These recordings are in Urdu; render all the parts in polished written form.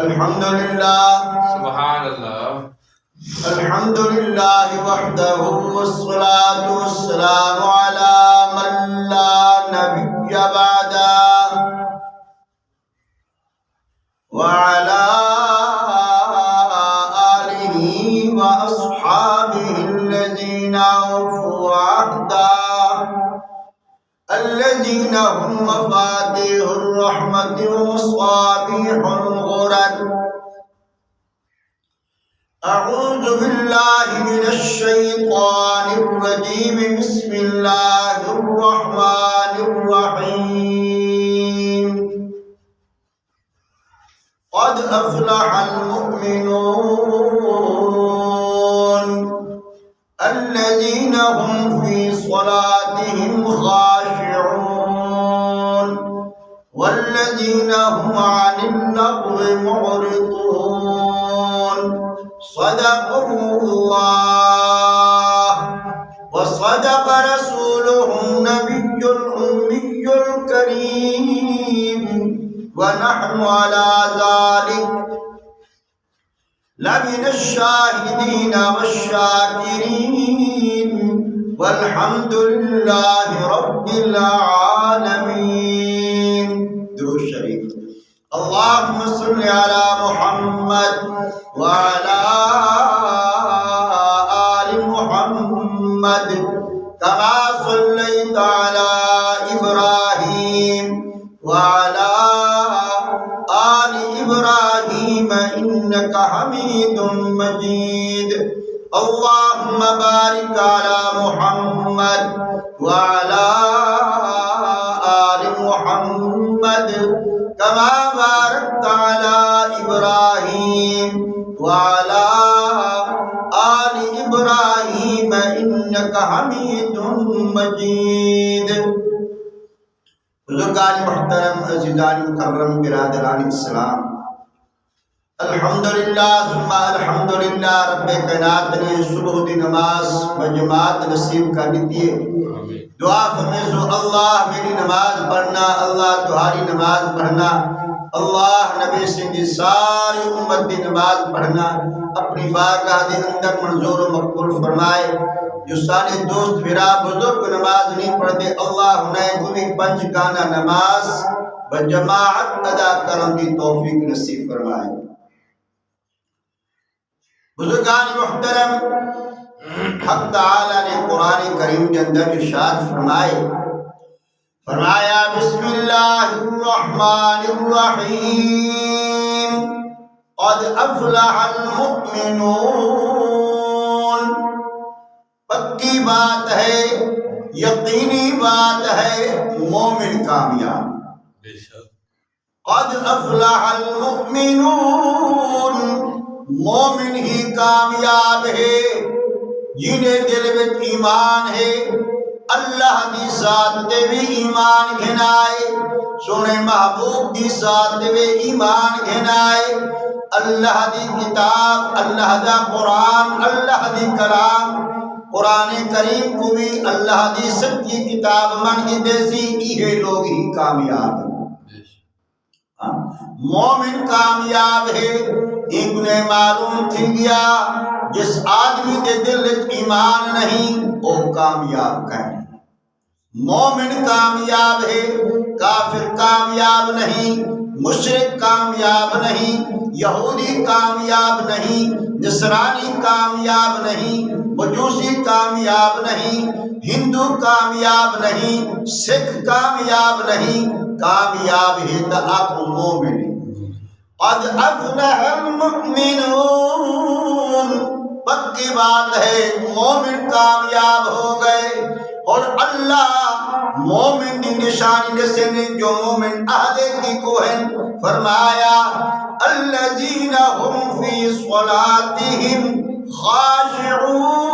الحمد لله سبحان اللہ. الحمد لله وحده والصلاة والسلام على من لا نبي بعده وعلى آله وأصحابه الذين أوفوا عهده الذين هم مفاتيح الرحمة ومصابيح الغرر. أعوذ بالله من الشيطان الرجيم. بسم الله الرحمن الرحيم. قد أفلح المؤمنون الذين هم في صلاتهم خاشعون والذين هم عن اللغو معرضون. صدق الله وصدق رسوله النبي الأمي الكريم ونحن على ذلك لمن الشاهدين والشاكرين والحمد لله رب العالمين. درود شریف. اللهم صل على محمد وعلى آل محمد كما صليت على إبراهيم وعلى آل إبراهيم إنك حميد مجيد. اللهم بارك على محمد وعلى آل محمد كما باركت على إبراهيم وعلى آل إبراهيم إنك حميد مجيد. بزرگان محترم، عزیزان مکرم، برادران اسلام، الحمدللہ ثم الحمدللہ رب کائنات نے صبح دی نماز بجماعت نصیب کرنی دیئے. دعا فرمیزو اللہ میری نماز پڑھنا، اللہ تمہاری نماز پڑھنا، اللہ نبی سے دی ساری امت دی نماز پڑھنا اپنی بارگاہ دے اندر منظور و مقبول فرمائے. جو سارے دوست بھرا بزرگ نماز نہیں پڑھتے، اللہ انہیں کوئی پنج گانا نماز بجماعت ادا کرن دی توفیق نصیب فرمائے. بزرگان محترم، حق تعالی نے قرآن کریم کے اندر ارشاد فرمایا بسم اللہ الرحمن الرحیم. قد افلح المؤمنون. پکی بات ہے، یقینی بات ہے، مومن کامیاب. قد افلح المؤمنون. مومن ہی کامیاب ہے جنہیں دل میں ایمان ہے، اللہ دی ذات تے بھی ایمان گھنائے، سنے محبوب دی ذات تے بھی ایمان گھنائے، اللہ دی کتاب، اللہ دا قرآن، اللہ دی کلام، قرآن کریم کو بھی اللہ دی سچی کتاب من کی دیسی، یہ لوگ ہی کامیاب ہیں. مومن کامیاب ہے. انہیں معلوم تھی گیا جس آدمی کے دل ایمان نہیں وہ کامیاب کہیں. مومن کامیاب ہے، کافر کامیاب نہیں، مشرک کامیاب نہیں، یہودی کامیاب نہیں، نصرانی کامیاب نہیں، مجوسی کامیاب نہیں، ہندو کامیاب نہیں، سکھ کامیاب نہیں. کامیاب ہے تو آپ مومن. قد افلح المؤمنون. پکی بات ہے مومن کامیاب ہو گئے. اور اللہ مومن کی نشانی نے جو مومن عہدے کی کوہن فرمایا الذین هم فی صلاتهم خاشعون.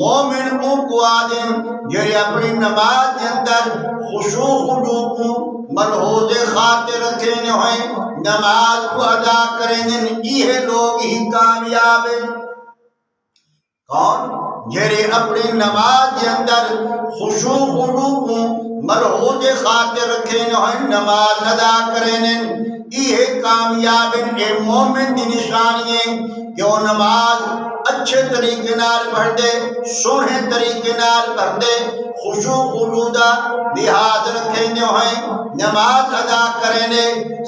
مومن کو آدم جو اپنی نماز کے اندر خشوع خضوع کو ملحوظ خاطر رکھنے ہوئے نماز کو ادا کریں، یہ لوگ ہی کامیاب ہیں. کون؟ جڑے اپنی نماز کے اندر خشوع خضوع کو ملحوظ خاطر رکھیں، نماز ادا کریں، یہ کامیاب اے مومن دی نشانی ہے کہ وہ نماز اچھے طریقے نال پڑھ دے، سونے طریقے نال پڑھ دے، خشوع خضوع دا لحاظ رکھیں دے ہوئیں، نماز ادا کریں دے۔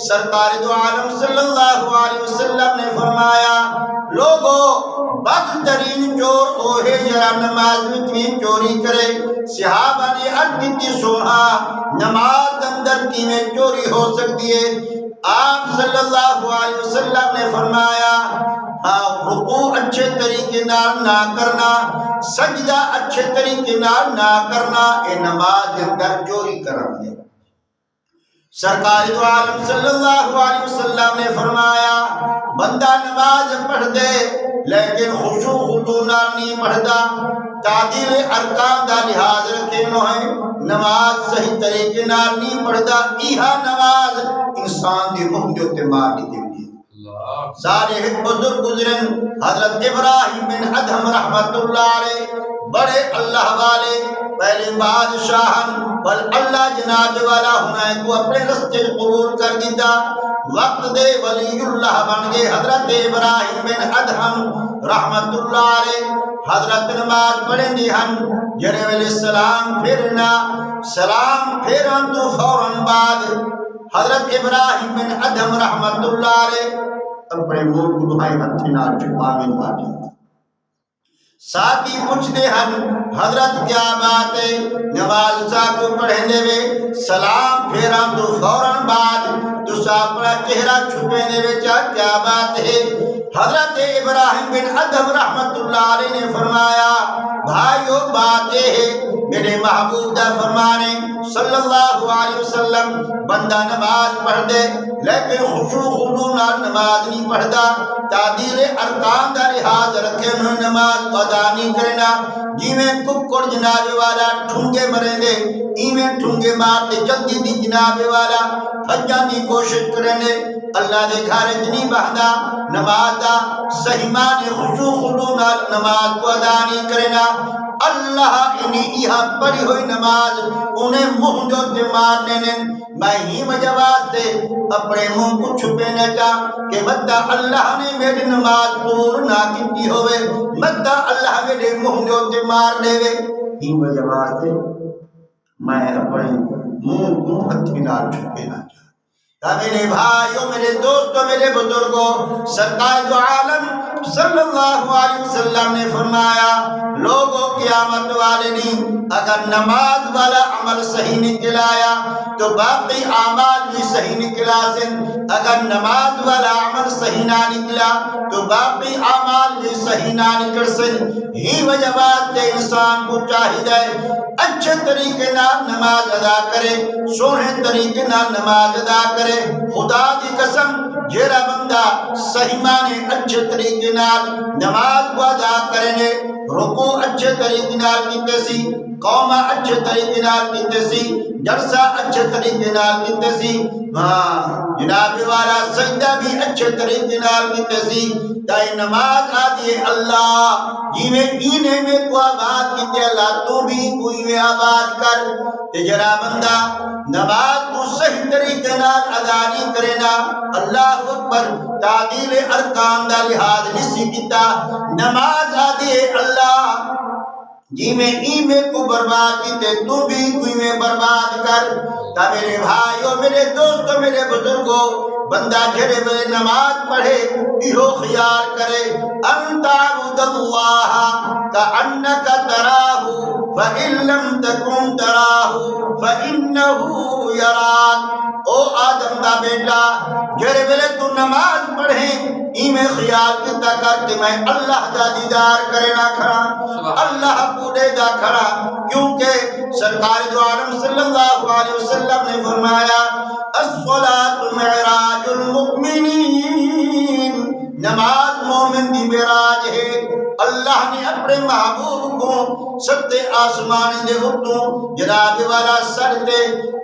سرکار دو عالم صلی اللہ علیہ وسلم نے فرمایا لوگو بدترین چور اوہے جرا نماز میں چوری کرے۔ صحابہ نے عرض کی سونا نماز اندر میں چوری ہو سکتی ہے؟ آپ صلی اللہ علیہ وسلم نے فرمایا رکوع اچھے طریقے نال نہ کرنا، سجدہ اچھے طریقے نال نہ کرنا، اے نماز اندر چوری کرنا ہے۔ سرکار دو عالم صلی اللہ علیہ وسلم نے فرمایا بندہ نماز پڑھ دے لیکن خشوع خضوع نال نہیں پڑھدا، تعدیل ارکان دا لحاظ رکھے نو ہے، نماز صحیح طریقے نال نہیں پڑھدا، ایہا نماز انسان دی منہ دے تے مار دی دی۔ سارے بزرگ گزرن حضرت ابراہیم بن ادھم رحمت اللہ علیہ بڑے اللہ والے پہلے بادشاہن بل اللہ جناب والا ہونا کو اپنے رستے قبول کر دیتا، وقت دے ولی اللہ بن گئے حضرت ابراہیم بن ادھم رحمت اللہ علیہ۔ حضرت نماز پڑھیں دی ہم جناب علیہ السلام پھرنا سلام پھرن تو فوراً بعد حضرت ابراہیم بن ادھم رحمت اللہ علیہ اپنے مول کو دعائیں ہتھی نہ چھپا میں باٹی ساتھی پوچھ دے ہم حضرت کیا بات ہے؟ نماز سا کو پڑھیں دے وے سلام پھیرام تو فوراً بعد تو اپنا چہرہ چھپے دے وے کیا بات ہے؟ حضرت ابراہیم بن ادھم رحمت اللہ علیہ نے فرمایا بھائیو بات ہے میرے محبوب دا فرمانے صلی اللہ علیہ وسلم بندہ نماز پڑھ دے لیکن خشوع خضوع نال نماز نہیں پڑھدا، تعدیل ارکان دا لحاظ رکھے انہوں نماز ادا نہیں کرنا، جیویں ککڑ جناب والا ٹھونگے مریں دے ایویں ٹھونگے مارتے جلدی دی جناب والا بھجان دی کوشش کریں دے، اللہ دے گھر نہیں بہدا نماز دا صحیح معنی خشوع خضوع نال نماز کو ادا نہیں کرنا۔ اللہ انہیں یہاں پڑھی ہوئی نماز انہیں منہ جو تے مارنے نے میں ہی مجواز سے اپنے منہ کو چھپینے کا کہ مدہ اللہ نے میری نماز قبول نہ کی ہوئے، مدہ اللہ میرے منہ جو تے مار لے وے، ہی مجواز سے میں اپنے منہ کو ہتھی نہ چھپینا چاہتا۔ میرے بھائیوں میرے دوستوں میرے بزرگوں سرکار دو عالم صلی اللہ علیہ وسلم نے فرمایا لوگوں قیامت والے دن اگر نماز والا عمل صحیح نکل آیا تو باقی اعمال بھی صحیح نکلا سن، اگر نماز والا عمل صحیح نہ نکلا تو باقی اعمال بھی صحیح نہ نکل سن۔ ہی وجہ بات ہے انسان کو چاہیے اچھے طریقے نال نماز ادا کرے، سونے طریقے نال نماز ادا کرے۔ خدا دی قسم جیڑا بندہ صحیح معنی اچھے طریقے نال نماز کو ادا کرنے، رکوع اچھے طریقے نال کیتے سی، قومہ اچھے طریقے نال کیتے سی، جلسہ اچھے طریقے نال کیتے سی، جناب والا سجدہ بھی اچھے طریقے نال کیتے سی، تائی نماز آدھی اللہ جیویں اینے میں کو آباد کیتے اللہ تو بھی کوئی میں آباد کر۔ تجرا بندہ نماز کو صحیح طریقے نال ادا نہیں کرنا، اللہ اکبر تعدیل ارکان دا لحاظ نسی کیتا، نماز آدھی اللہ جی میں ایمے کو برباد کیتے تو بھی کوئی میں برباد کر۔ تا میرے بھائیوں میرے دوستوں میرے بزرگوں بندہ جھڑے میں نماز پڑھے ایہو خیال کرے ان تعبد اللہ کأنک تراہ فإن لم تکن تراہ فإنہ یراک۔ او آدم دا بیٹا جھڑے میں تو نماز پڑھیں ایمیں خیال کیتا کر کہ میں اللہ دا دیدار کرے نہ کھڑا، اللہ پورے دا کھڑا، کیونکہ سرکار دو عالم صلی اللہ علیہ وسلم نے فرمایا الصلاة معراج المؤمنین، نماز مومن دی معراج ہے۔ اللہ نے اپنے محبوب کو ستے آسمان دے اتوں جناب والا سر تے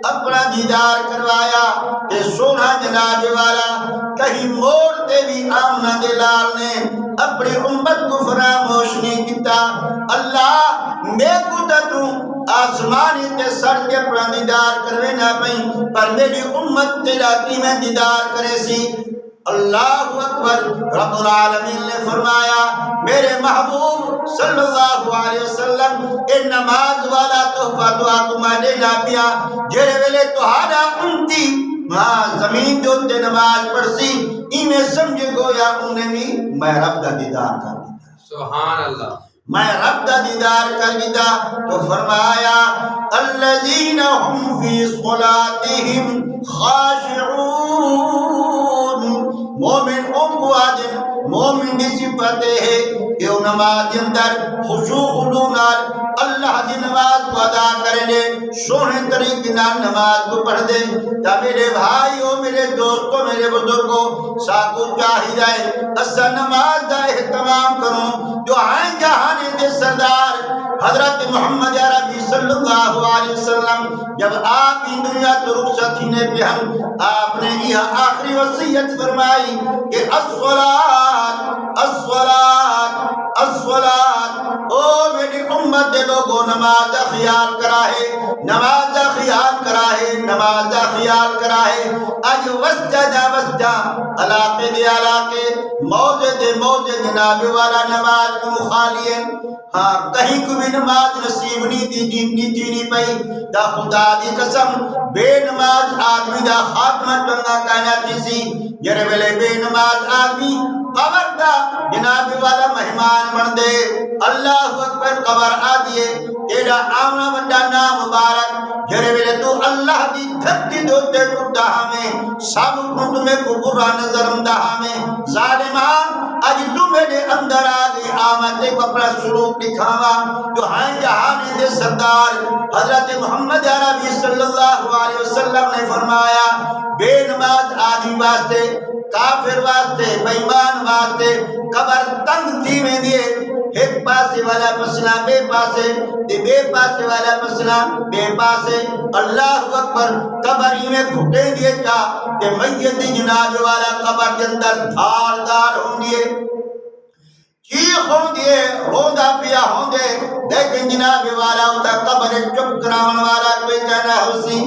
اپنا دیدار کروایا تے سونا جناب والا کہیں موڑ تے بھی آمنہ دے لال نے اپنی امت کو فراموش نہیں کیتا اللہ میں کو تو آسمانی تے سر کے اپنا دیدار کروے نہ پئی پر میری امت تیرا کی میں دیدار کرے سی اللہ اکبر رب العالمین نے فرمایا میرے محبوب صلی اللہ علیہ وسلم اے نماز والا تحفہ دعا تمہیں دینا پیا جیرے ویلے تہاڈا امتی ماں زمین جو تے نماز پڑھ سی ایمیں سمجھے گویا انہیں بھی میں رب دا دیدار کر دیتا سبحان اللہ میں رب دا دیدار کر دیتا تو فرمایا الذین ہم فی صلاتہم خاشعون مومن ان کو آجن مومن دی صفت ہے کہ وہ نماز اندر خشوع خضوع نال اللہ دی نماز کو ادا کرنے سونے طریقے نال نماز کو پڑھ دے تا میرے بھائیوں میرے دوستوں میرے بزرگوں ساکو چاہیے اسا نماز دا اہتمام کروں جو آئیں جہانے دے سردار حضرت محمد عربی صلی اللہ علیہ وسلم جب آپ ان دنیا تو رخصت ہی نے پہ ہم آپ نے یہ آخری وصیت فرمائی کہ الصلاة الصلاة الصلاة او میری امت دے لوگوں نماز خیال کرا ہے نماز خیال کرا ہے نماز خیال کرا ہے اج وسجدہ علاقے دے علاقے موضع دے موضع جناب والا نماز کو مخالی ہے ہاں کہیں کو بھی نماز نصیب نہیں تھی پئی دا خدا دی قسم بے نماز آدمی دا خاتمہ چنگا کہنا تھی جرے ویلے بے نماز آدمی قبر دا جناب والا مہمان بن دے اللہ اکبر قبر آدیے تیرا آمنا بندہ نام مبارک جرے ویلے تو اللہ دی دھرتی دوتے ٹوٹا ہمیں سب کو تمہیں کو برا نظر امدہ ہمیں ظالمان آج تم میرے اندر آگئی آمد ایک اپنا سلوک دکھاوا جو ہائیں جہانے دے سردار حضرت محمد عربی صلی اللہ علیہ وسلم نے فرمایا بے نماز آدمی واسطے کافر واسطے بیمان واسطے قبر تنگ تھی میں دیئے ایک پاسے والا مسئلہ بے پاسے بے پاسے والا مسئلہ بے پاسے اللہ اکبر قبر ہی میں گھٹے دیئے چا کہ میت جناب والا قبر کے اندر دھار دار ہوں دیئے چیخ ہوں دیئے روندہ پیا ہوں دے لیکن جناب والا ہوتا قبر چپ کراؤن والا کوئی کہنا حسی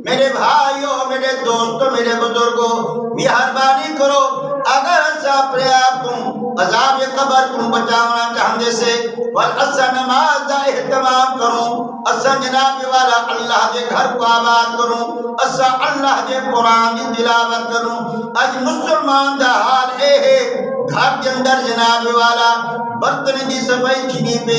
میرے بھائیوں میرے دوستوں میرے بزرگوں مہربانی کرو اگر اسا اپنے آپ کو عذاب قبر کو بچانا چاہنے سے اسا نماز دا اہتمام کروں اسا جناب والا اللہ کے گھر کو آباد کروں اسا اللہ کے قرآن کی تلاوت کروں آج مسلمان دا حال اے ہے گھر کے اندر جناب والا برتن دی صفائی کھینی پہ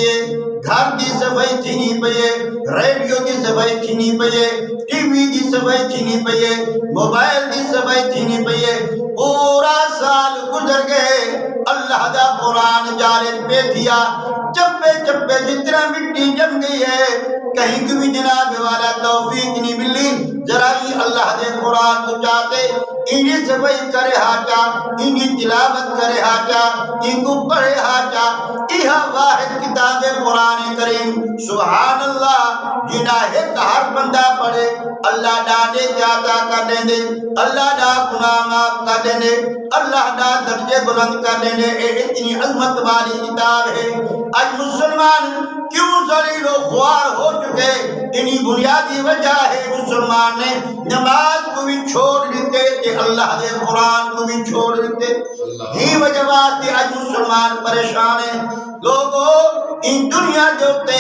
گھر دی صفائی تھینی پئے ریڈیو دی صفائی تھینی پئے ٹی وی دی صفائی تھینی پئے موبائل دی صفائی تھینی پئے پورا سال گزر گئے اللہ دا قرآن جالت پہ دیا چپے چپے جتنا مٹی جم گئی ہے کہیں کوئی جناب والا توفیق نہیں ملی ذرا ہی اللہ دے قرآن کو چاہتے انہی صفائی کرے ہاچا انہی تلاوت کرے ہاچا ان کو پڑھے ہاچا یہ واحد کتاب قرآن کریم سبحان اللہ جناہ ہر بندہ پڑھے اللہ ڈانے جاتا کر دیں دے اللہ ڈا گناہ معاف کر دیں دے اللہ ڈا درجے بلند کر دیں دے اتنی عظمت والی کتاب ہے آج مسلمان کیوں ذلیل و خوار ہو چکے انہی بنیادی وجہ ہے مسلمان نے نماز کو بھی چھوڑ دیتے کہ اللہ دے قرآن کو بھی چھوڑ دیتے ہی وجہ واسطے آج مسلمان پریشان ہیں لوگوں ان دنیا جوتے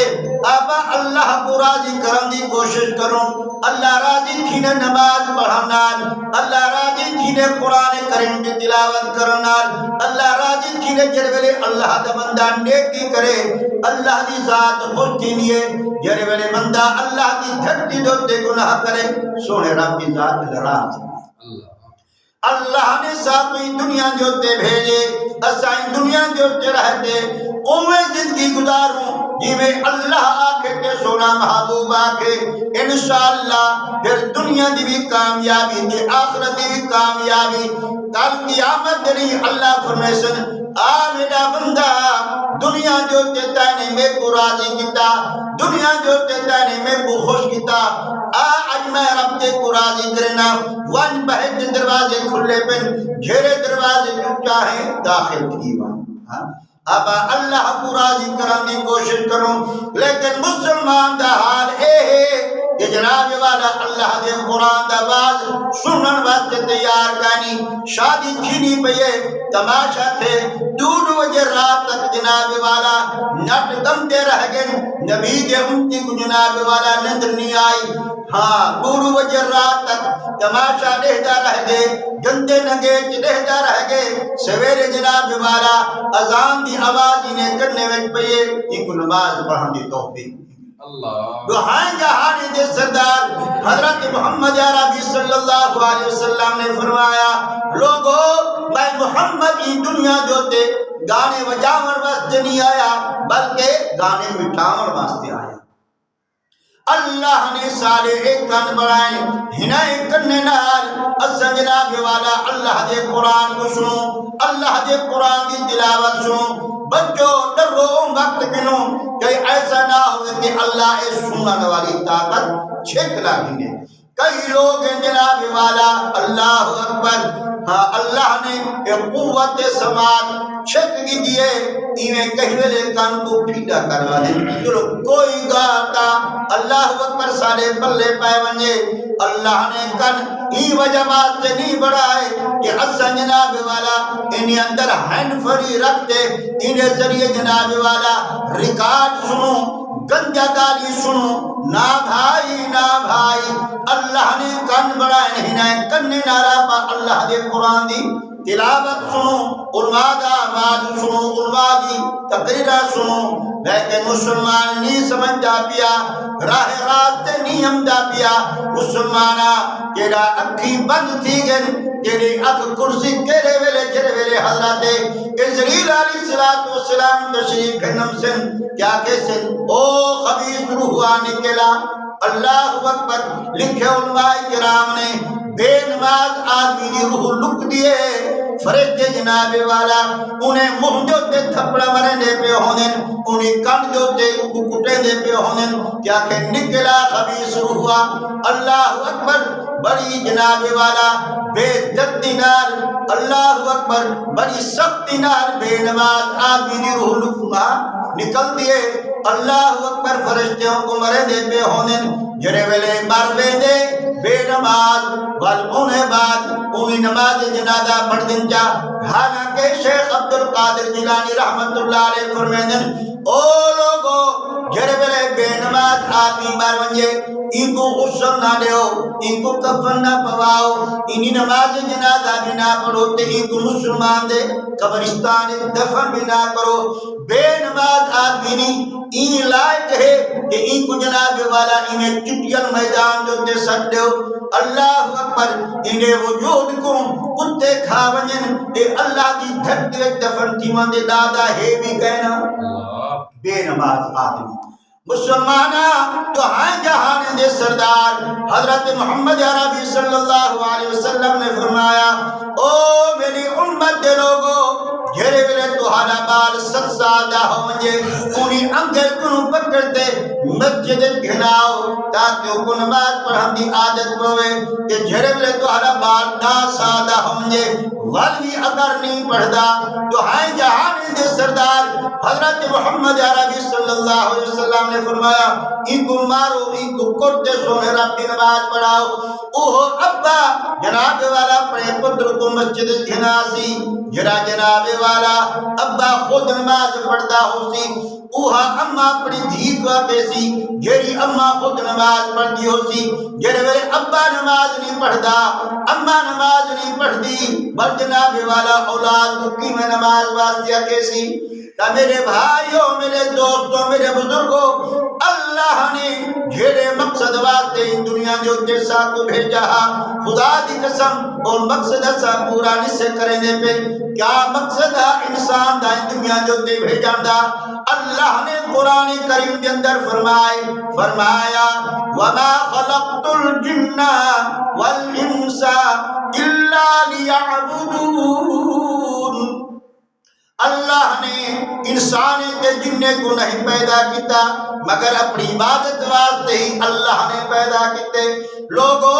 آبا اللہ کو راضی کرن دی کوشش کروں اللہ راضی تھینے نماز پڑھنال اللہ راضی تھینے قرآن کریم کی تلاوت کرنال اللہ راضی تھینے جرویلے اللہ دا بندہ نیکی کرے اللہ دی ذات خوش تھینیے جرویلے بندہ اللہ دی دھٹی دوتے گناہ کرے سونے رب کی ذات لراز اللہ نے ساتھ دنیا جوتے بھیجے اسائیں دنیا جوتے رہتے اوے زندگی گزاروں جی میں اللہ آکے تے سونا محبوب آکے انشاءاللہ پھر دنیا دی بھی کامیابی دی آخرت دی بھی کامیابی کل قیامت دی اللہ فرمیسن آ میرا بندہ دنیا جو دیتا نے میں کو راضی کیتا دنیا جو دیتا نے میں کو خوش کیتا آج میں رب تے کو راضی کرنا ون بہت دروازے کھلے پن گھیرے دروازے جو چاہیں داخل کی اب اللہ کو راضی کرنے کی کوشش کروں لیکن مسلمان دا حال اے ہے کہ جناب والا اللہ دے قرآن دا باز سنن واسطے تیار کانی شادی تھینی پئے تماشا تھے 2 بجے رات تک جناب والا نٹ دم دے رہ گئے نبی دے امتی کو جناب والا نندر نہیں آئی ہاں 2 بجے رات تک تماشا رہتا رہ گئے گندے نگے رہتا رہ گئے سویرے جناب والا اذان دی آواز انہیں کرنے وچ پئے ان کو نماز پڑھن دی توفیق دعائیں جہانے دے سردار حضرت محمد عربی صلی اللہ علیہ وسلم نے فرمایا لوگوں میں محمد کی دنیا جوتے گانے وجاور واسطے نہیں آیا بلکہ گانے مٹھاور واسطے آیا اللہ نے سارے ایک کن بڑھائیں ہنائیں کرنے نال اسا جناب والا اللہ دے قرآن کو سنو اللہ دے قرآن کی تلاوت سنو بچوں ڈرو وقت کنو کہ ایسا نہ ہوئے کہ اللہ اس سننے والی طاقت چھک لاگی نے کئی لوگ جناب والا اللہ اکبر ہاں اللہ نے ایک قوت سماعت چھک کی دیئے ایویں کہنے لے کان کو پھیٹا کروا دے چلو کوئی گاتا اللہ اکبر سارے پلے پائے ونجے اللہ نے کن ہی وجہ واسطے نہیں بڑھائے کہ اسا جناب والا انہیں اندر ہینڈ فری رکھتے انہیں ذریعے جناب والا ریکارڈ سنو گنجا گالی سنو نا بھائی اللہ نے کن بڑھائے نہیں نائے کننے نارا پا اللہ دے قرآن دی تلاوت سنو علماء دا آواز سنو علماء دی تقریرہ سنو لیکن مسلمان نہیں سمجھتا پیا راہ راستے نہیں ہمدا پیا مسلمانہ کیڑا اکھی بند تھی گن کیڑی اک کرسی کیڑے ویلے حضرت اسرائیل علیہ السلام تشریف گھنم سن کیا کیسن او خبیث روحا نکلا اللہ اکبر لکھے علماء کرام نے بے نماز آدمی دی روح لک دیے فرشتے جناب والا انہیں منہ جو تے تھپڑا مرنے پہ ہوندن انہیں کن جو تے کٹے دے پہ ہوندن کیا کہ نکلا خبیث روحا اللہ اکبر بڑی جناب والا بے دردی نال اللہ اکبر بڑی سختی نال بے نماز آدمی دی روح لکھا نکل دیے اللہ اکبر فرشتوں کو مرے دے پہ ہوندن جرے ویلے مر دے بے نماز وال انہیں بعد انہیں نماز جنازہ پڑھ دن جا حالانکہ شیخ عبدالقادر جیلانی رحمت اللہ علیہ فرمیدن او لوگو جرے ویلے بے نماز آدمی مر ونجے ان کو غسل نہ دیو ان کو کفن نہ پواؤ انہی نماز جنازہ بھی نہ پڑھو تے ان کو مسلمان دے قبرستان دفن بھی نہ کرو بے نماز آدمی نہیں این لائق ہے کہ این کو جناب والا انہیں چٹیل میدان جو تے سٹ دیو اللہ اکبر انہیں وجود کو کتے کھا ونجن اے اللہ کی دھرتے دفن تھی من دے دادا ہے بھی کہنا بے نماز آدمی مسلمانہ تو ہاں جہان دے سردار حضرت محمد عربی صلی اللہ علیہ وسلم نے فرمایا او میری امت دے لوگو جھرے ویلے توہارا بال 7 سال دا ہو منجے انہی انگل کنو پکڑتے مسجد گھناؤ تاکہ کو نماز پڑھن دی عادت پوے کہ جھرے ویلے توہارا بال 10 سال دا ہو منجے والوی اگر نہیں پڑھدا تو ہائیں جہان دے سردار حضرت محمد عربی صلی اللہ علیہ وسلم نے فرمایا ان کو مارو ان کو کرتے سونے رب کی نماز پڑھاؤ اوہ ابا جناب والا پڑے پتر کو مسجد گھناسی جرا جناب والا ابا خود نماز پڑھتا ہو سی اوہا اممہ پڑی دھیت واقع سی جیری اممہ خود نماز پڑھتی ہو سی جیرے میرے ابا نماز نہیں پڑھتا اممہ نماز نہیں پڑھتی بل جناب والا اولاد کی میں نماز واسطہ کیسی تا میرے بھائیوں میرے دوستوں میرے بزرگوں اللہ نے جھیڑے مقصد واسطے ان دنیا جو جیسا کو بھیجا خدا دی قسم اور مقصد ایسا پورا نسے کرنے پہ کیا مقصد ہے انسان دا ان دنیا جو دے بھیجا دا اللہ نے قرآن کریم کے اندر فرمایا وَمَا خَلَقْتُ الْجِنَّ وَالْإِنسَ إِلَّا لِيَعْبُدُونَ انسان تے جننے کو نہیں پیدا کیتا مگر اپنی عبادت واسطے ہی اللہ نے پیدا کیتے لوگو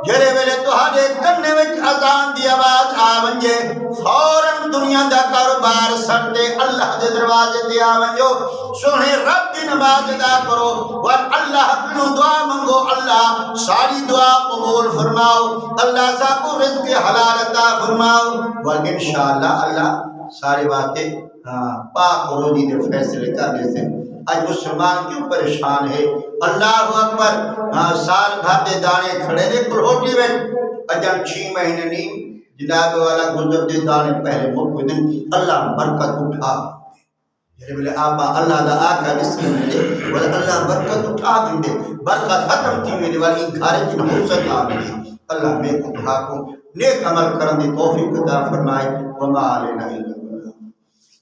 جڑے ویلے تہاڈے کنے وچ اذان دی آواز آ ونجے فوراً دنیا دا کاروبار سٹتے اللہ دے دروازے تے آ ونجو سونے رب دی نماز ادا کرو اور اللہ کو دعا منگو اللہ ساری دعا قبول فرماؤ اللہ سا کو رزق حلال عطا فرماؤ اور انشاءاللہ اللہ سارے باتیں پاک و روزی دے فیصلے کرنے سے آج مسلمان کیوں پریشان ہے اللہ اکبر سال بھر دے دانے کھڑے دے کروٹی میں اجن 6 مہینے نہیں جناب والا گزر دے دانے پہلے موقع دن اللہ برکت اٹھا جیسے بلے آبا اللہ دا آقا بسم اللہ ولی اللہ برکت اٹھا دے برکت ختم تھی میرے والی گھارے جن حسن آمین اللہ میں اٹھا کو نیک عمل کرن دی توفیق عطا فرمائے وما علینا الا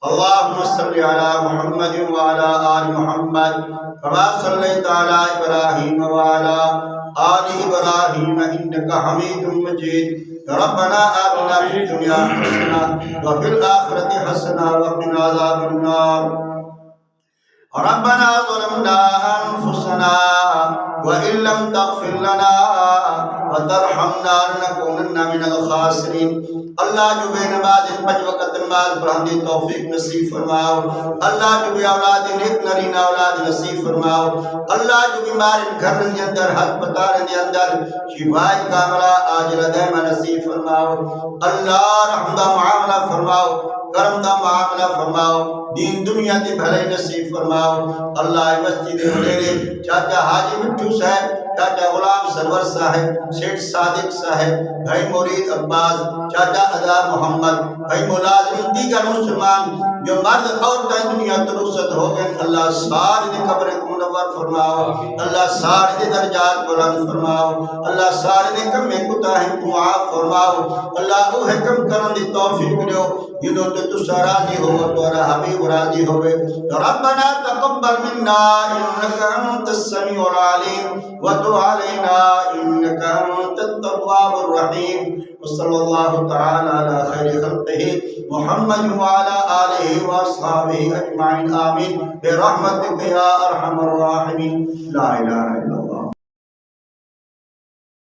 اللهم صل على محمد وعلى آل محمد كما صليت على إبراهيم وعلى آل إبراهيم إنك حميد مجيد ربنا آتنا في الدنيا حسنة وفي الآخرة حسنة وقنا عذاب النار ربنا ظلمنا أنفسنا وإن لم تغفر لنا وترحمنا لنكونن من الخاسرين اللہ جو بے نماز 5 وقت نماز پڑھن دی توفیق نصیب فرماؤ اللہ جو بے اولاد نیک نرین اولاد نصیب فرماؤ اللہ جو بیمار گھر کے اندر ہسپتال کے اندر شفا کاملہ عاجلہ دائمہ نصیب فرماؤ اللہ رحم دا معاملہ فرماؤ کرم دا معاملہ فرماؤ دین دنیا دی بھلائی نصیب فرماؤ اللہ مسجد میرے چاچا حاجی مٹھو صاحب چاچا غلام سرور صاحب سیٹ صادق صاحب بھائی مرید عباس چاچا ادا محمد بھائی ملازم دیگر مسلمان جو مرد عورتیں دنیا ترخصت ہو گئے اللہ سارے دی قبر منور فرماؤ اللہ سارے دی درجات بلند فرماؤ اللہ سارے دی کم کوتاہی معاف فرماؤ اللہ وہ حکم کرن دی توفیق دیو جدو تو راضی ہو تو حبیب راضی ہوئے ربنا تقبل منا انك انت السميع العليم وتب علينا انك انت التواب الرحيم وصلى الله تعالى على خير خلقه محمد وعلى آله وأصحابه أجمعين آمين برحمتك يا أرحم الراحمين لا إله إلا